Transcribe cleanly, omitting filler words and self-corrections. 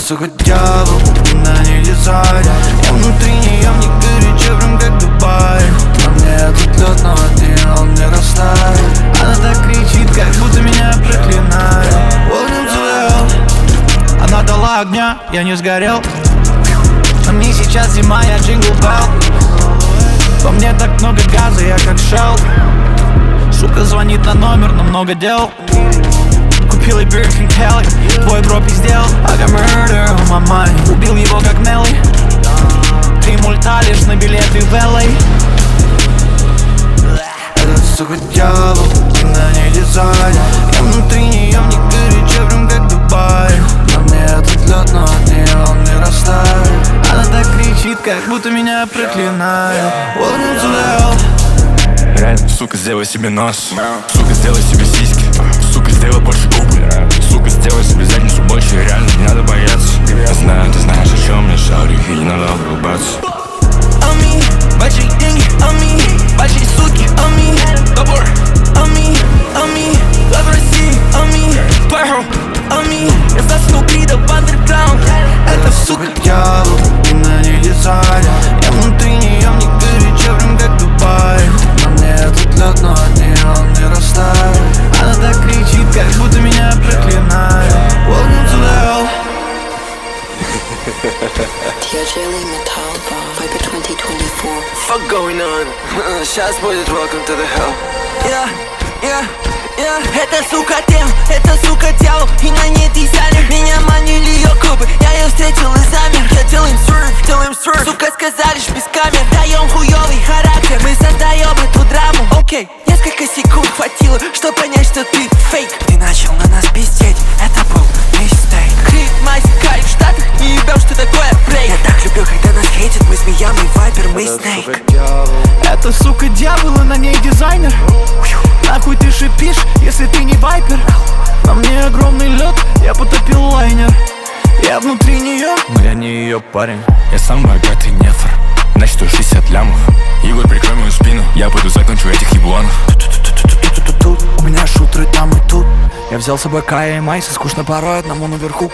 сука, дьявол, она не дизайнер. Я внутри нее, мне горячо, прям как Дубай. На мне этот лед, но от нее он не растает. Она так кричит, как будто меня проклинает. Welcome to hell. Она дала огня, я не сгорел. На мне сейчас зима, я джингл белл. Во мне так много газа, я как Shell. Сука звонит на номер, но много дел. Купил и Burger King Kelly. Твой бро пиздел. I got murder on my mind. Убил его как Нелли. 3 мульта лишь на билеты в LA. Этот сука дьявол, она не дизайнер. Я внутри нее, мне горячо, прям как Дубай. На мне этот лед, но от нее он не растает. Она так кричит, как будто меня проклинает. Welcome to hell. Реально, сука, сделай себе нос. Сука, сделай себе сиськи. Сука, сделай больше губы. Сука, сделай себе задницу больше. Реально, не надо бояться. Я знаю, ты знаешь, о чем я шарю, и не надо улыбаться. Ами, большие деньги, ами, большие суки, ами, добор, ами, глав России, ами, твоего, ами. Я заснул крида в андерграунд. Это сука дьявол, она не дизайнер. Я внутри нее, мне горячо, прям как Дубай. На мне этот лед, но от нее он не растает. Она так кричит, как будто меня проклинает. Welcome to hell. TJ Metal Viper 2024. Fuck going on? Сейчас будет welcome to the hell. Это сука тем, это сука дьявол. И на ней дизайнер. Меня манили ее клубы, я ее встретил и замер. Я делаем сверв. Сука сказали ж без камер. Даем хуёвый характер, мы создаем эту драму. Окей, несколько секунд хватило, чтобы понять, что ты фейк. Ты начал на нас пиздеть, это был мистейк. Крит, мать, кайф в Штатах, не ебем, что такое брейк. Я так люблю, когда нас хейтят, мы змея, мы вайпер, мы снейк. Это сука дьявол, и на ней дизайнер. Нахуй ты шипишь, если ты не вайпер. На мне огромный лед, я потопил лайнер. Я внутри нее, но я не ее парень. Я сам богатый нефр. Значит, 60 лямов. Егор, прикрой мою спину, я пойду закончу этих ебланов. Тут у меня шутеры там и тут. Я взял с собой Кая и Майса, скучно порой одному наверху.